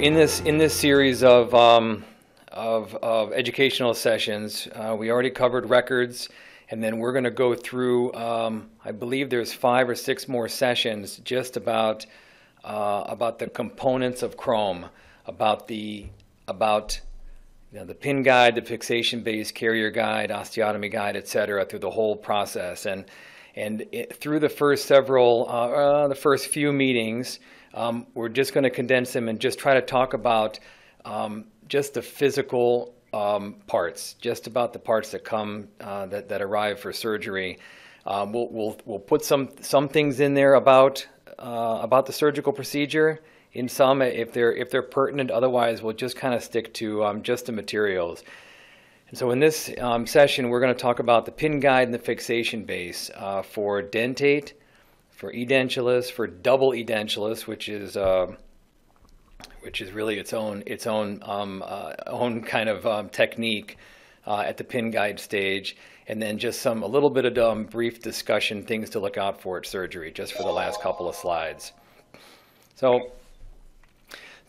in this series of educational sessions, we already covered records, and then we're going to go through. I believe there's 5 or 6 more sessions just about the components of Chrome, about the pin guide, the fixation base, carrier guide, osteotomy guide, etc. Through the whole process, and through the first few meetings. We're just going to condense them and just try to talk about just the physical parts, just about the parts that come that arrive for surgery. We'll put some things in there about the surgical procedure. In some, if they're pertinent. Otherwise, we'll just kind of stick to just the materials. And so in this session, we're going to talk about the pin guide and the fixation base for dentate, for edentulous, for double edentulous, which is really its own kind of technique at the pin guide stage, and then just a little bit of brief discussion, things to look out for at surgery, just for the last couple of slides. So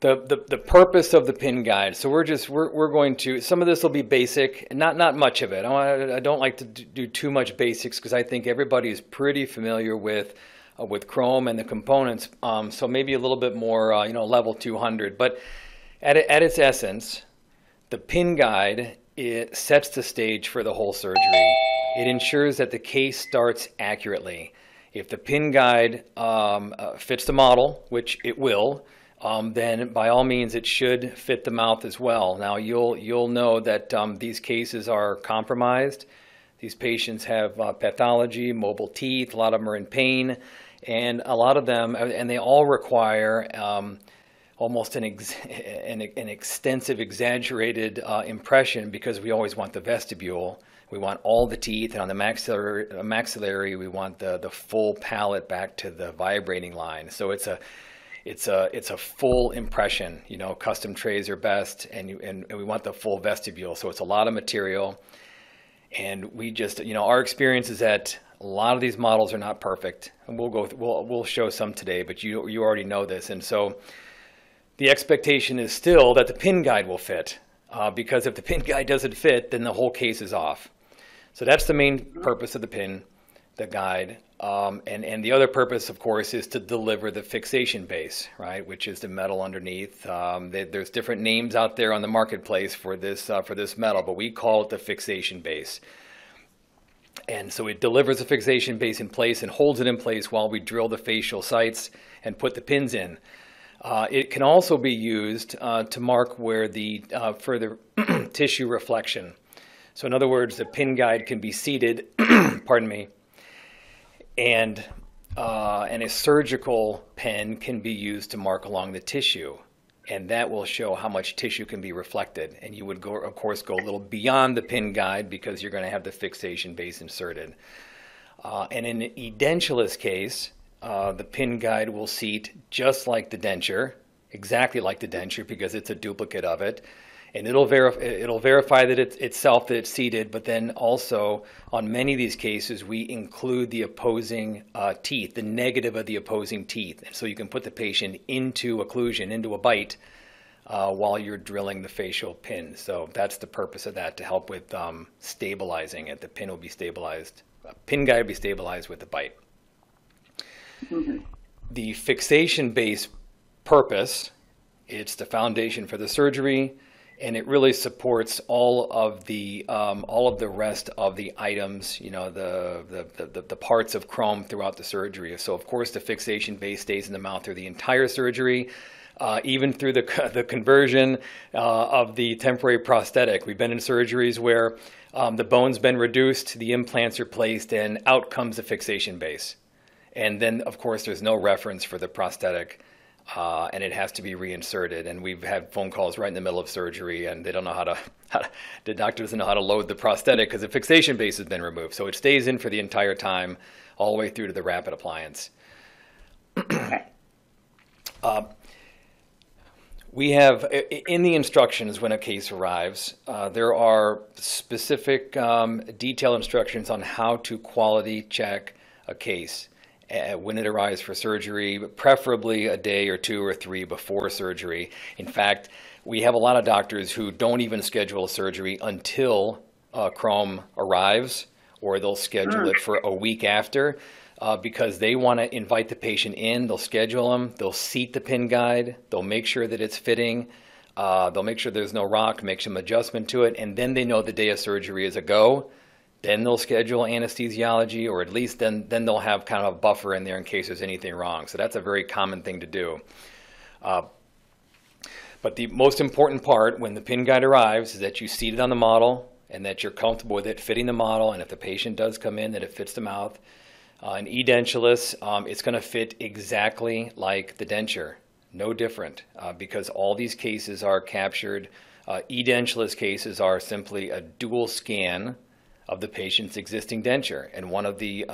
the purpose of the pin guide. So we're going to, some of this will be basic, not much of it. I don't like to do too much basics because I think everybody is pretty familiar with Chrome and the components. So maybe a little bit more, level 200. But at its essence, the pin guide, it sets the stage for the whole surgery. It ensures that the case starts accurately. If the pin guide fits the model, which it will, then by all means it should fit the mouth as well. Now you'll know that these cases are compromised. These patients have pathology, mobile teeth, a lot of them are in pain, and a lot of them, and they all require almost an extensive, exaggerated impression, because we always want the vestibule. We want all the teeth, and on the maxillary we want the full palate back to the vibrating line. So it's a full impression. Custom trays are best, and we want the full vestibule. So it's a lot of material, and we just, our experience is that a lot of these models are not perfect, and we'll show some today, but you already know this. And so the expectation is still that the pin guide will fit, because if the pin guide doesn't fit, then the whole case is off. So that's the main purpose of the guide. And the other purpose, of course, is to deliver the fixation base, right, which is the metal underneath. There's different names out there on the marketplace for this metal, but we call it the fixation base. And so it delivers the fixation base in place and holds it in place while we drill the facial sites and put the pins in. It can also be used to mark where the further tissue reflection. So in other words, the pin guide can be seated, pardon me, and a surgical pen can be used to mark along the tissue, and that will show how much tissue can be reflected. And you would of course go a little beyond the pin guide, because you're going to have the fixation base inserted. And in an edentulous case, the pin guide will seat just like the denture, exactly like the denture, because it's a duplicate of it. And it'll verify that that it's seated, but then also on many of these cases we include the opposing teeth, the negative of the opposing teeth. And so you can put the patient into occlusion, into a bite, while you're drilling the facial pin. So that's the purpose of that, to help with stabilizing it. The pin will be stabilized, pin guide will be stabilized with the bite. Mm-hmm. The fixation base purpose, it's the foundation for the surgery, and it really supports all of the rest of the items, the parts of Chrome throughout the surgery. So of course the fixation base stays in the mouth through the entire surgery, even through the conversion of the temporary prosthetic. We've been in surgeries where the bone's been reduced, the implants are placed, and out comes the fixation base. And then of course there's no reference for the prosthetic. And it has to be reinserted, and we've had phone calls right in the middle of surgery, and they don't know the doctor doesn't know how to load the prosthetic because the fixation base has been removed. So it stays in for the entire time, all the way through to the rapid appliance. We have, in the instructions when a case arrives, there are specific detailed instructions on how to quality check a case. when it arrives for surgery, preferably a day or 2 or 3 before surgery. In fact, we have a lot of doctors who don't even schedule a surgery until chrome arrives, or they'll schedule it for a week after, because they want to invite the patient in. They'll schedule them, they'll seat the pin guide, they'll make sure that it's fitting, they'll make sure there's no rock, make some adjustment to it, and then they know the day of surgery is a go. Then they'll schedule anesthesiology, or at least then they'll have kind of a buffer in there in case there's anything wrong. So that's a very common thing to do. But the most important part when the pin guide arrives is that you seat it on the model and that you're comfortable with it fitting the model, and if the patient does come in, that it fits the mouth. An edentulous, it's going to fit exactly like the denture, no different, because all these cases are captured. Edentulous cases are simply a dual scan of the patient's existing denture, and one of the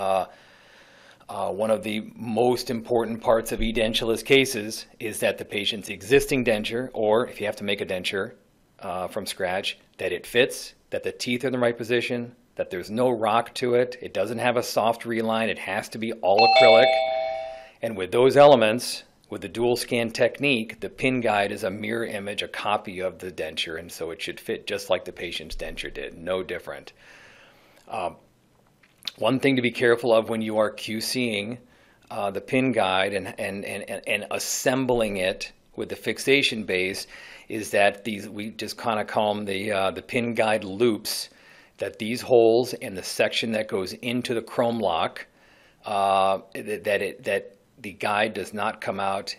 most important parts of edentulous cases is that the patient's existing denture, or if you have to make a denture from scratch, that it fits, that the teeth are in the right position, that there's no rock to it, it doesn't have a soft reline, it has to be all acrylic. And with those elements, with the dual scan technique, the pin guide is a mirror image, a copy of the denture, and so it should fit just like the patient's denture did, no different. One thing to be careful of when you are QCing the pin guide and assembling it with the fixation base is that these, we just kind of call them the pin guide loops, that these holes and the section that goes into the chrome lock, that the guide does not come out.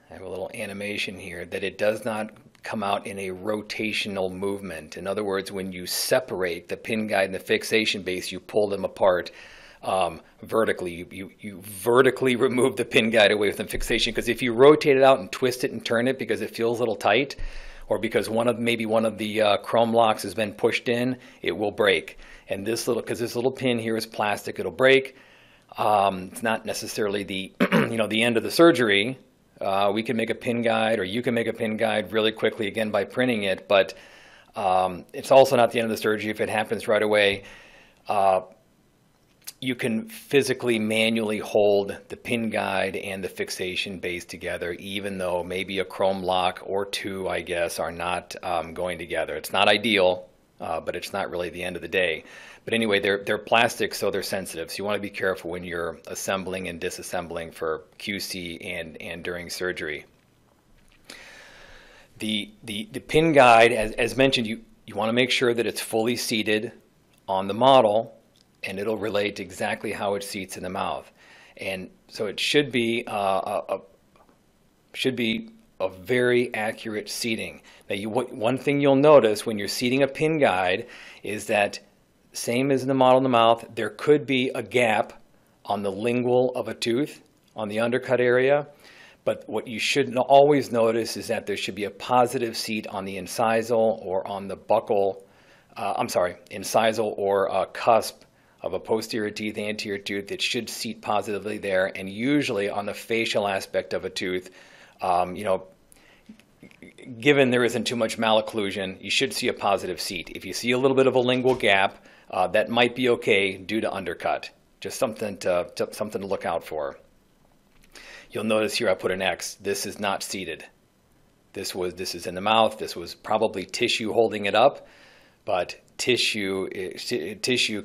I have a little animation here, that it does not come out in a rotational movement. In other words, when you separate the pin guide and the fixation base, you pull them apart vertically. You vertically remove the pin guide away from the fixation, because if you rotate it out and twist it and turn it because it feels a little tight, or because maybe one of the chrome locks has been pushed in, it will break. And because this little pin here is plastic, it'll break. It's not necessarily the the end of the surgery. We can make a pin guide, or you can make a pin guide really quickly, again, by printing it, but it's also not the end of the surgery if it happens right away. You can physically, manually hold the pin guide and the fixation base together, even though maybe a chrome lock or two, I guess, are not going together. It's not ideal, but it's not really the end of the day. But anyway, they're plastic, so they're sensitive. So you want to be careful when you're assembling and disassembling for QC and during surgery. The pin guide, as mentioned, you want to make sure that it's fully seated on the model, and it'll relate exactly how it seats in the mouth. And so it should be a very accurate seating. Now, one thing you'll notice when you're seating a pin guide is that, same as in the model in the mouth, there could be a gap on the lingual of a tooth, on the undercut area. But what you should always notice is that there should be a positive seat on the incisal or on the buccal, incisal or cusp of a posterior teeth, anterior tooth. It should seat positively there, and usually on the facial aspect of a tooth, given there isn't too much malocclusion, you should see a positive seat. If you see a little bit of a lingual gap, that might be okay due to undercut. Just something to look out for. You'll notice here I put an X. This is not seated. This is in the mouth. This was probably tissue holding it up, but tissue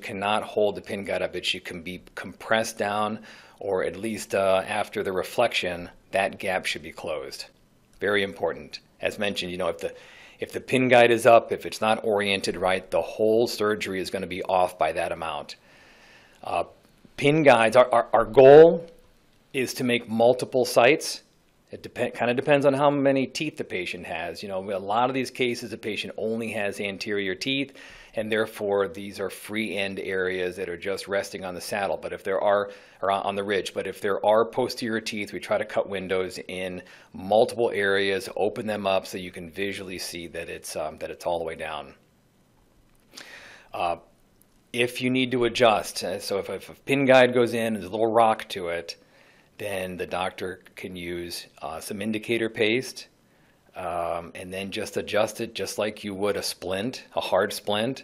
cannot hold the pin guide up. It can be compressed down, or at least after the reflection, that gap should be closed. Very important. As mentioned, if the pin guide is up, if it's not oriented right, the whole surgery is going to be off by that amount. Pin guides, our goal is to make multiple sites. It kind of depends on how many teeth the patient has. A lot of these cases, the patient only has anterior teeth, and therefore these are free end areas that are just resting on the saddle. But if there are, or on the ridge, but if there are posterior teeth, we try to cut windows in multiple areas, open them up so you can visually see that it's all the way down. If you need to adjust, so if a pin guide goes in and there's a little rock to it, then the doctor can use some indicator paste, and then just adjust it just like you would a splint, a hard splint,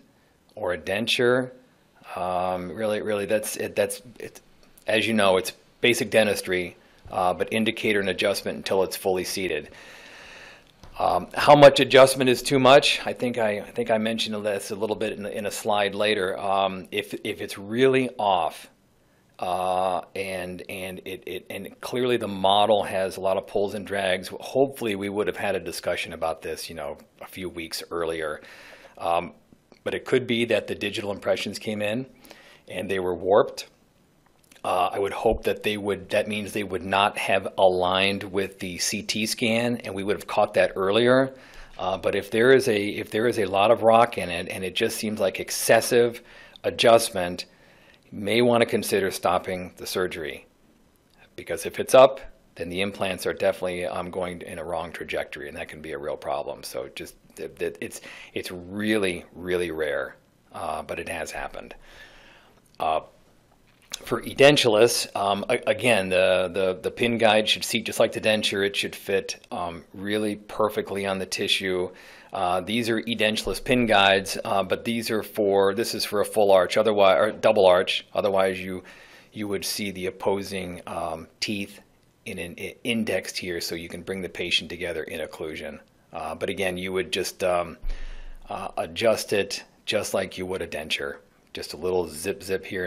or a denture. Really, that's it. as you know, it's basic dentistry, but indicator and adjustment until it's fully seated. How much adjustment is too much? I think I mentioned this a little bit in a slide later. If it's really off, and clearly the model has a lot of pulls and drags, hopefully we would have had a discussion about this, a few weeks earlier. But it could be that the digital impressions came in and they were warped. I would hope that that means they would not have aligned with the CT scan, and we would have caught that earlier. But if there is a lot of rock in it, and it just seems like excessive adjustment, you may want to consider stopping the surgery, because if it's up, then the implants are definitely going in a wrong trajectory, and that can be a real problem. So just it's really, really rare, but it has happened. For edentulous, again, the pin guide should seat just like the denture. It should fit really perfectly on the tissue. These are edentulous pin guides, but this is for a full arch, otherwise, or double arch. Otherwise, you would see the opposing teeth in an indexed here, so you can bring the patient together in occlusion. But again, you would just adjust it just like you would a denture, just a little zip here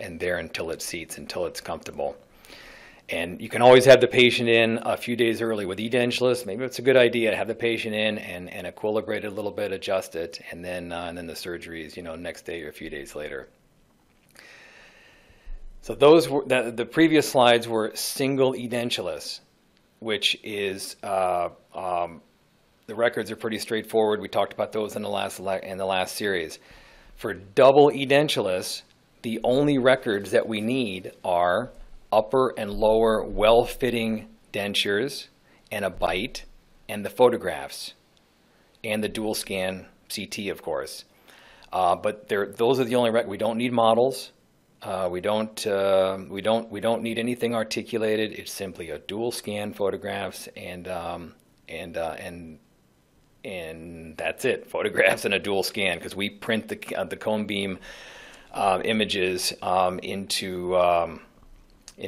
and there until it seats, until it's comfortable. And you can always have the patient in a few days early with edentulous. Maybe it's a good idea to have the patient in and equilibrate it a little bit, adjust it, and then the surgery is next day or a few days later. So those were the previous slides were single edentulous, which is the records are pretty straightforward. We talked about those in the last series. For double edentulous, the only records that we need are upper and lower well-fitting dentures and a bite and the photographs and the dual scan CT, of course. But those are the only records. We don't need models. We don't need anything articulated. It's simply a dual scan photographs and that's it. Photographs and a dual scan, because we print the cone beam images into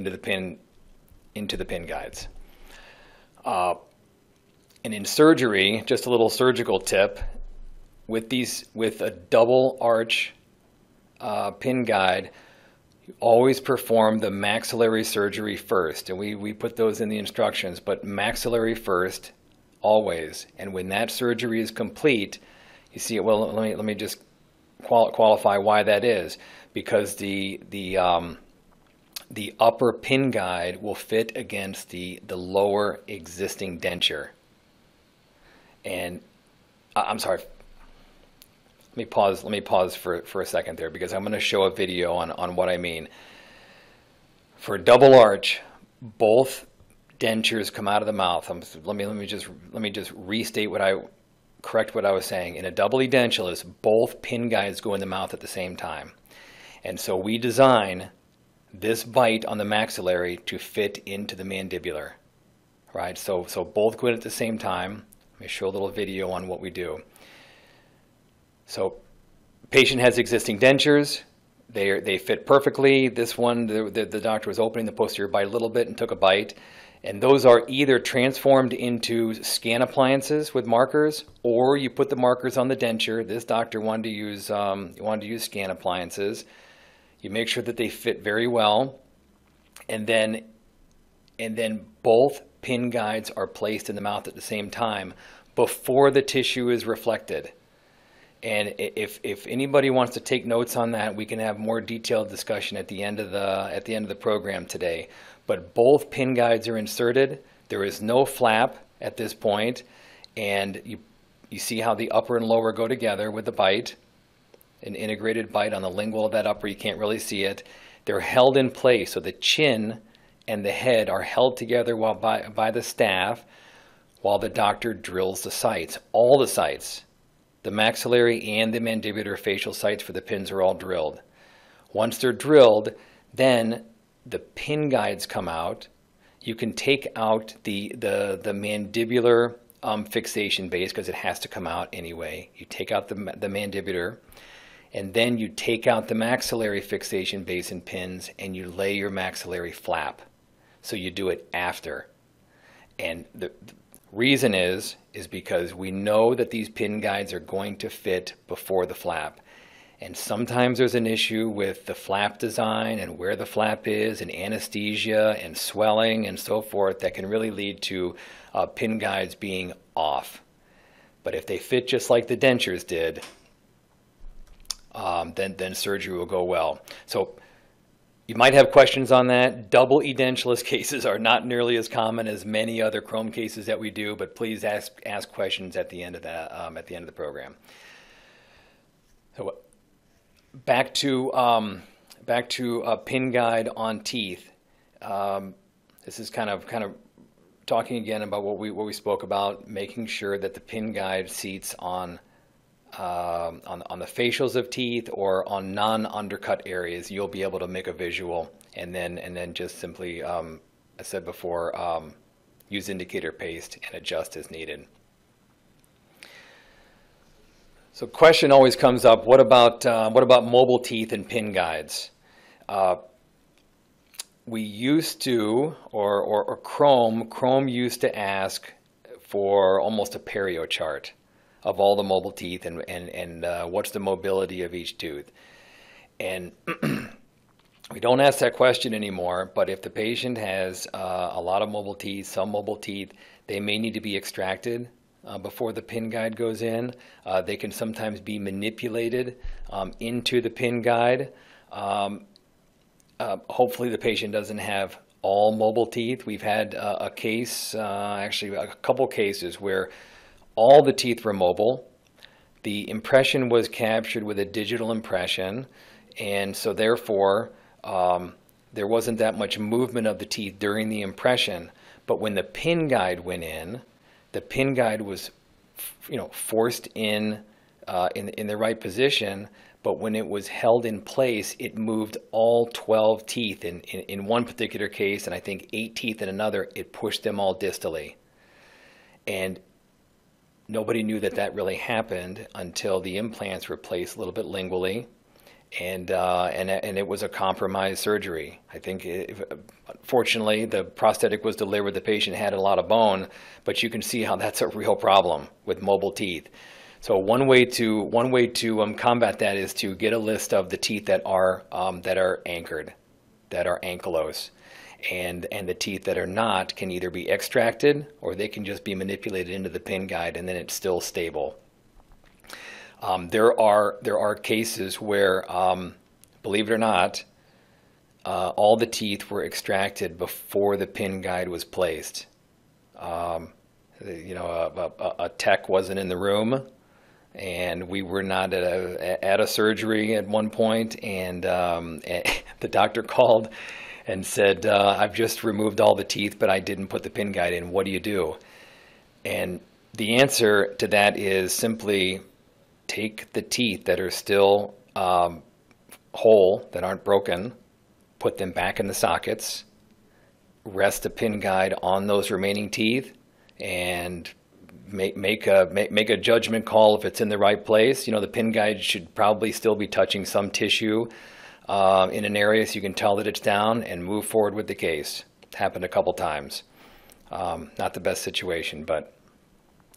the pin guides. And in surgery, just a little surgical tip, with a double arch pin guide, you always perform the maxillary surgery first, and we put those in the instructions, but maxillary first always. And when that surgery is complete, you see it. Well, let me just qualify why that is, because the upper pin guide will fit against the lower existing denture. And I'm sorry, let me pause for a second there, because I'm going to show a video on what I mean. For double arch, both dentures come out of the mouth. Let me just restate correct what I was saying. In a double edentulous, both pin guides go in the mouth at the same time. And so we design this bite on the maxillary to fit into the mandibular, right? So both go in at the same time. Let me show a little video on what we do. So patient has existing dentures. They fit perfectly. This one, the doctor was opening the posterior bite a little bit and took a bite. And those are either transformed into scan appliances with markers, or you put the markers on the denture. This doctor wanted to use scan appliances. You make sure that they fit very well, and then both pin guides are placed in the mouth at the same time before the tissue is reflected. And if anybody wants to take notes on that, we can have more detailed discussion at the end of the program today. But both pin guides are inserted. There is no flap at this point, and you see how the upper and lower go together with the bite, an integrated bite on the lingual of that upper. You can't really see it. They're held in place, so the chin and the head are held together by the staff while the doctor drills the sites. All the sites, the maxillary and the mandibular facial sites for the pins, are all drilled. Once they're drilled, then the pin guides come out. You can take out the mandibular fixation base, because it has to come out anyway. You take out the mandibular, and then you take out the maxillary fixation base and pins and you lay your maxillary flap. So you do it after. And the reason is because we know that these pin guides are going to fit before the flap. And sometimes there's an issue with the flap design and where the flap is and anesthesia and swelling and so forth that can really lead to pin guides being off. But if they fit just like the dentures did, then surgery will go well. So you might have questions on that. Double edentulous cases are not nearly as common as many other chrome cases that we do, but please ask questions at the end of that, at the end of the program. So back to a pin guide on teeth. This is kind of talking again about what we spoke about, making sure that the pin guide seats on the facials of teeth or on non-undercut areas. You'll be able to make a visual, and then just simply, I said before, use indicator paste and adjust as needed. So question always comes up, what about mobile teeth and pin guides? We used to, or Chrome used to ask for almost a perio chart of all the mobile teeth and what's the mobility of each tooth. And we don't ask that question anymore, but if the patient has a lot of mobile teeth, some mobile teeth, they may need to be extracted before the pin guide goes in. They can sometimes be manipulated into the pin guide. Hopefully the patient doesn't have all mobile teeth. We've had a case, actually a couple cases where all the teeth were mobile. The impression was captured with a digital impression, and so therefore there wasn't that much movement of the teeth during the impression. But when the pin guide went in, the pin guide was, forced in the right position. But when it was held in place, it moved all 12 teeth. In one particular case, and I think 8 teeth in another, it pushed them all distally. And nobody knew that really happened until the implants were placed a little bit lingually, and it was a compromised surgery. I think, fortunately, the prosthetic was delivered. The patient had a lot of bone, but you can see how that's a real problem with mobile teeth. So one way to combat that is to get a list of the teeth that are anchored, that are ankylose, and the teeth that are not can either be extracted or they can just be manipulated into the pin guide, and then it's still stable. There are cases where, believe it or not, all the teeth were extracted before the pin guide was placed. A tech wasn't in the room, and we were not at a surgery at one point, and the doctor called and said, I've just removed all the teeth, but I didn't put the pin guide in. What do you do? And the answer to that is simply take the teeth that are still whole, that aren't broken, put them back in the sockets, rest the pin guide on those remaining teeth, and make a judgment call if it's in the right place. The pin guide should probably still be touching some tissue in an area so you can tell that it's down, and move forward with the case. It happened a couple times. Not the best situation, but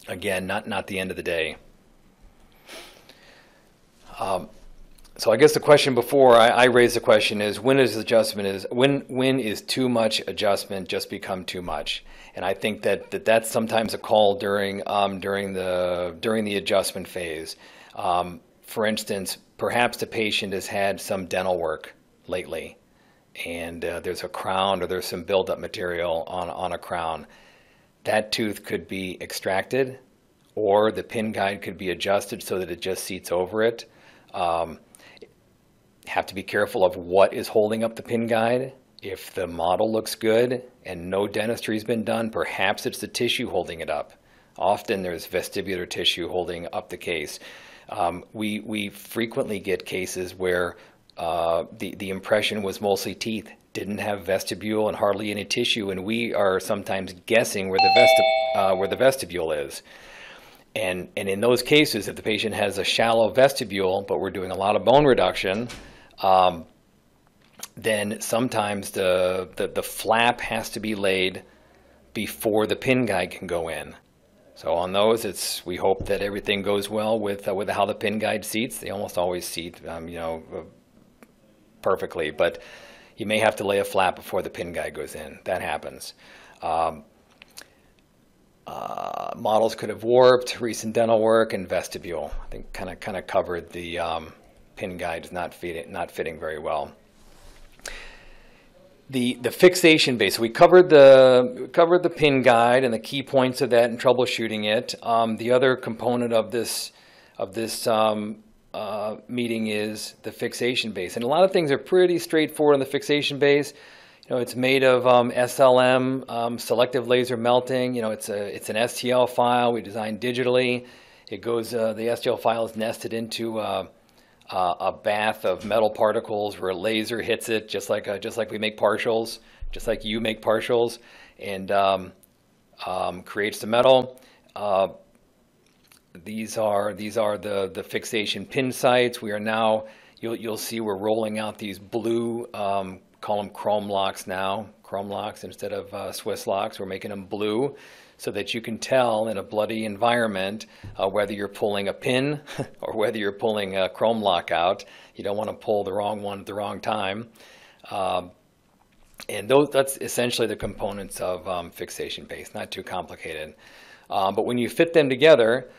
again, not the end of the day. So I guess the question before I raised the question is, when is too much adjustment just become too much? And I think that's sometimes a call during the adjustment phase. For instance, perhaps the patient has had some dental work lately, and there's a crown or there's some buildup material on a crown. That tooth could be extracted, or the pin guide could be adjusted so that it just seats over it. Have to be careful of what is holding up the pin guide. If the model looks good and no dentistry has been done, perhaps it's the tissue holding it up. Often there's vestibular tissue holding up the case. We frequently get cases where the impression was mostly teeth, didn't have vestibule and hardly any tissue, and we are sometimes guessing where the vestibule is. And in those cases, if the patient has a shallow vestibule, but we're doing a lot of bone reduction, then sometimes the flap has to be laid before the pin guide can go in. So on those, we hope that everything goes well with how the pin guide seats. They almost always seat, perfectly, but you may have to lay a flap before the pin guide goes in. That happens. Models could have warped, recent dental work, and vestibule. I think kind of covered the pin guides not fitting very well. The fixation base. We covered the pin guide and the key points of that and troubleshooting it. The other component of this meeting is the fixation base, and a lot of things are pretty straightforward on the fixation base. It's made of SLM, selective laser melting. It's an STL file we designed digitally. It goes the STL file is nested into a bath of metal particles where a laser hits it, just like we make partials, just like you make partials, and creates the metal. These are the fixation pin sites. We are now, you'll see we're rolling out these blue, call them chrome locks now, chrome locks instead of Swiss locks. We're making them blue so that you can tell in a bloody environment whether you're pulling a pin or whether you're pulling a chrome lock out. You don't want to pull the wrong one at the wrong time. And that's essentially the components of fixation base, not too complicated. But when you fit them together,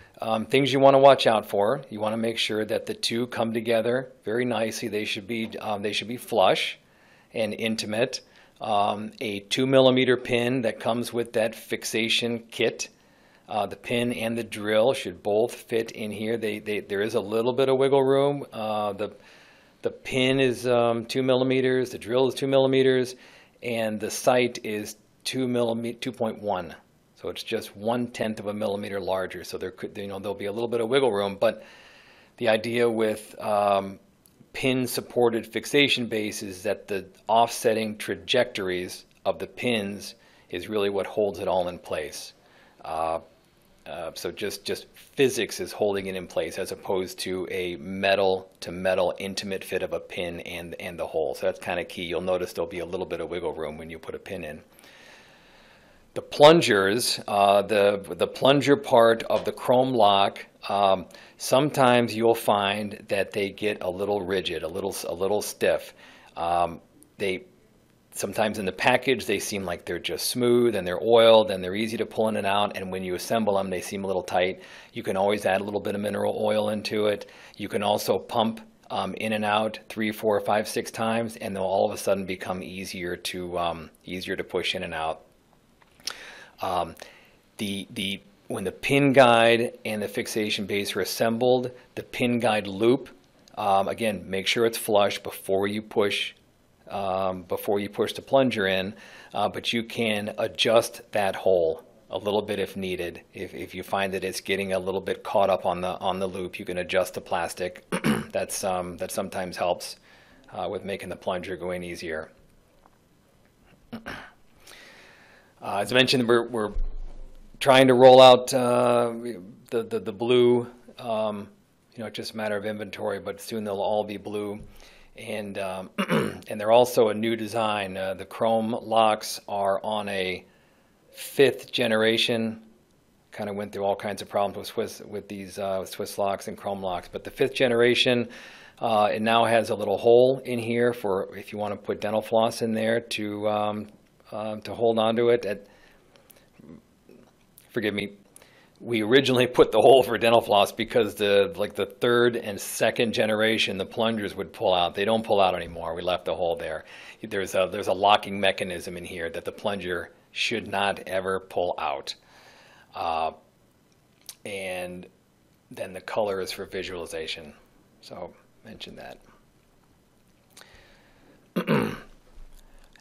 things you want to watch out for, you want to make sure that the two come together very nicely. They should be flush and intimate. A 2 millimeter pin that comes with that fixation kit. The pin and the drill should both fit in here. There is a little bit of wiggle room. The pin is 2 millimeters, the drill is 2 millimeters, and the sight is 2.1. So it's just 1/10 of a millimeter larger. So there'll be a little bit of wiggle room, but the idea with pin-supported fixation base is that the offsetting trajectories of the pins is really what holds it all in place. So just physics is holding it in place as opposed to a metal-to-metal intimate fit of a pin and the hole. So that's kind of key. You'll notice there'll be a little bit of wiggle room when you put a pin in. The plungers, the plunger part of the chrome lock, sometimes you'll find that they get a little rigid, a little stiff. Sometimes in the package they seem like they're just smooth and they're oiled and they're easy to pull in and out, and when you assemble them they seem a little tight. You can always add a little bit of mineral oil into it. You can also pump in and out 3, 4, 5, 6 times, and they'll all of a sudden become easier to push in and out. When the pin guide and the fixation base are assembled, the pin guide loop, again, make sure it's flush before you push the plunger in, but you can adjust that hole a little bit if needed. If you find that it's getting a little bit caught up on the loop, you can adjust the plastic. That sometimes helps with making the plunger go in easier. As I mentioned, we're trying to roll out the blue. It's just a matter of inventory, but soon they'll all be blue. And and they're also a new design. The chrome locks are on a 5th generation. Kind of went through all kinds of problems with these Swiss locks and chrome locks, but the 5th generation, it now has a little hole in here for if you want to put dental floss in there to hold onto it. Forgive me. We originally put the hole for dental floss because the 3rd and 2nd generation, the plungers would pull out. They don't pull out anymore. We left the hole there. There's a locking mechanism in here that the plunger should not ever pull out. And then the color is for visualization. So mention that. And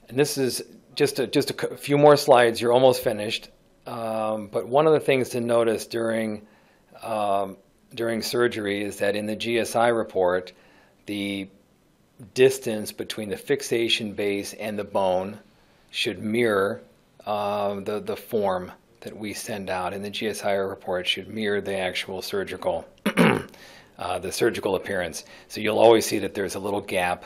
this is just a few more slides. You're almost finished. But one of the things to notice during surgery is that in the GSI report, the distance between the fixation base and the bone should mirror the that we send out in the GSI report should mirror the actual surgical, the surgical appearance. So you'll always see that there's a little gap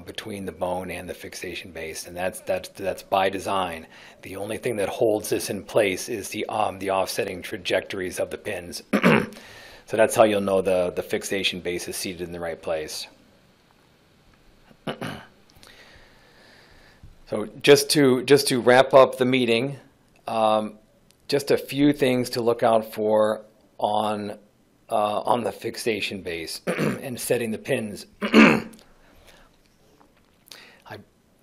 between the bone and the fixation base, and that's by design. The only thing that holds this in place is the offsetting trajectories of the pins. So that's how you'll know the fixation base is seated in the right place. So just to wrap up the meeting, just a few things to look out for on the fixation base and setting the pins.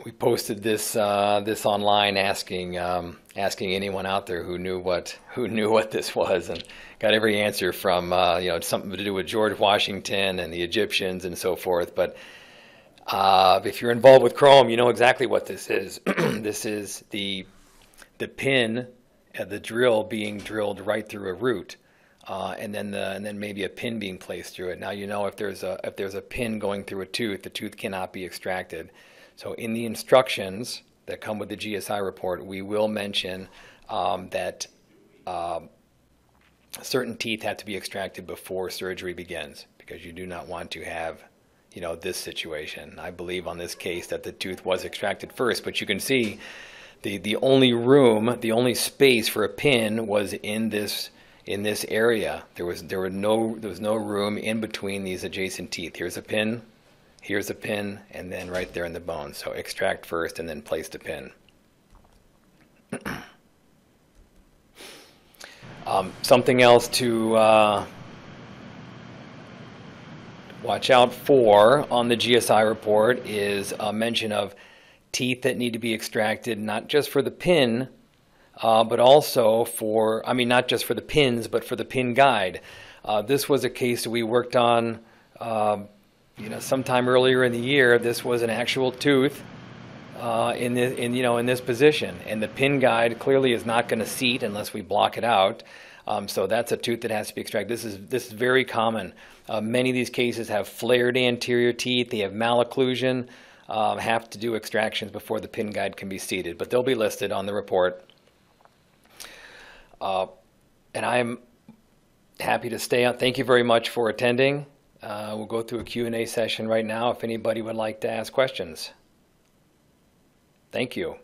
We posted this online, asking anyone out there who knew what this was, and got every answer from something to do with George Washington and the Egyptians and so forth. But if you're involved with Chrome, you know exactly what this is. This is the pin, the drill being drilled right through a root, and then maybe a pin being placed through it. Now you know if there's a pin going through a tooth, the tooth cannot be extracted. So in the instructions that come with the GSI report, we will mention that certain teeth have to be extracted before surgery begins, because you do not want to have this situation. I believe on this case that the tooth was extracted first, but you can see the only room, the only space for a pin was in this area. There was no room in between these adjacent teeth. Here's a pin, and then right there in the bone. So extract first and then place the pin. Something else to watch out for on the GSI report is a mention of teeth that need to be extracted, not just for the pin, but also for, not just for the pins, but for the pin guide. This was a case that we worked on sometime earlier in the year. This was an actual tooth in this position, and the pin guide clearly is not going to seat unless we block it out. So that's a tooth that has to be extracted. This is very common. Many of these cases have flared anterior teeth. They have malocclusion. Have to do extractions before the pin guide can be seated, but they'll be listed on the report. And I'm happy to stay on. Thank you very much for attending. We'll go through a Q&A session right now if anybody would like to ask questions. Thank you.